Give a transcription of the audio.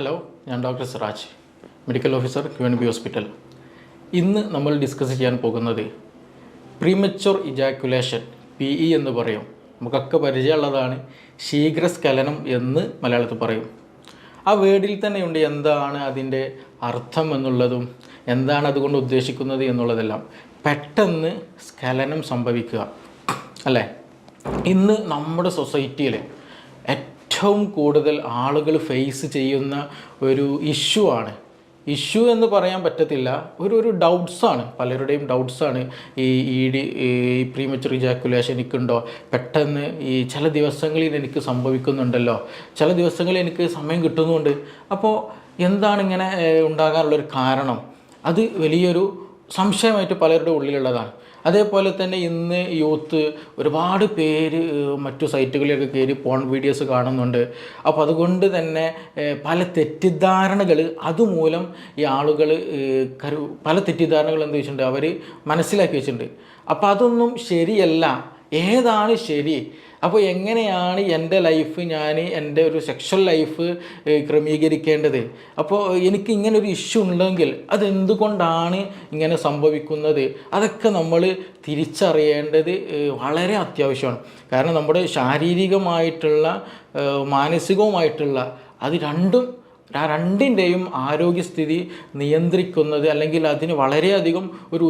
Hello, ഞാൻ doctor Siraj, medical officer QNB hospital. ഇന്ന് നമ്മൾ ഡിസ്കസ് ചെയ്യാൻ പോകുന്നത് പ്രീമച്വർ ഇജാക്കുലേഷൻ, PE എന്ന് പറയും. നമുക്കൊക്കെ പരിചയമുള്ളതാണ്. ശീഘ്രസ്ഖലനം എന്ന് മലയാളത്തിൽ പറയും. ആ വേർഡിൽ തന്നെയുണ്ട് എന്താണ് അതിൻ്റെ അർത്ഥം എന്നുള്ളതും എന്താണ് അതുകൊണ്ട് ഉദ്ദേശിക്കുന്നത് എന്നുള്ളതെല്ലാം. പെട്ടെന്ന് സ്ഖലനം സംഭവിക്കുക അല്ലേ? ഇന്ന് നമ്മുടെ സൊസൈറ്റിയിൽ ഏറ്റവും കൂടുതൽ ആളുകൾ ഫേസ് ചെയ്യുന്ന ഒരു ഇഷ്യൂ ആണ്. ഇഷ്യൂ എന്ന് പറയാൻ പറ്റത്തില്ല, ഒരു ഡൗട്ട്സാണ്, പലരുടെയും ഡൗട്ട്സാണ്. ഈ പ്രീമച്വർ ഇജാക്കുലേഷൻ എനിക്കുണ്ടോ, പെട്ടെന്ന് ഈ ചില ദിവസങ്ങളിൽ എനിക്ക് സംഭവിക്കുന്നുണ്ടല്ലോ, ചില ദിവസങ്ങളിൽ എനിക്ക് സമയം കിട്ടുന്നുണ്ട്. അപ്പോൾ എന്താണ് ഇങ്ങനെ ഉണ്ടാകാനുള്ളൊരു കാരണം? അത് വലിയൊരു സംശയമായിട്ട് പലരുടെ ഉള്ളിലുള്ളതാണ്. അതേപോലെ തന്നെ ഇന്ന് യൂത്ത് ഒരുപാട് പേര് മറ്റു സൈറ്റുകളിലൊക്കെ കയറി പോൺ വീഡിയോസ് കാണുന്നുണ്ട്. അപ്പോൾ അതുകൊണ്ട് തന്നെ പല തെറ്റിദ്ധാരണകൾ അതുമൂലം ഈ ആളുകൾ പല തെറ്റിദ്ധാരണകൾ എന്ത് വെച്ചിട്ടുണ്ട് അവർ മനസ്സിലാക്കി വെച്ചിട്ടുണ്ട്. അപ്പോൾ അതൊന്നും ശരിയല്ല. ഏതാണ് ശരി? അപ്പോൾ എങ്ങനെയാണ് എൻ്റെ ലൈഫ്, ഞാൻ എൻ്റെ ഒരു സെക്ഷൽ ലൈഫ് ക്രമീകരിക്കേണ്ടത്? അപ്പോൾ എനിക്ക് ഇങ്ങനെ ഒരു ഇഷ്യൂ ഉണ്ടെങ്കിൽ അതെന്തുകൊണ്ടാണ് ഇങ്ങനെ സംഭവിക്കുന്നത്? അതൊക്കെ നമ്മൾ തിരിച്ചറിയേണ്ടത് വളരെ അത്യാവശ്യമാണ്. കാരണം നമ്മുടെ ശാരീരികമായിട്ടുള്ള മാനസികവുമായിട്ടുള്ള അത് രണ്ടിൻ്റെയും ആരോഗ്യസ്ഥിതി നിയന്ത്രിക്കുന്നത്, അല്ലെങ്കിൽ അതിന് വളരെയധികം ഒരു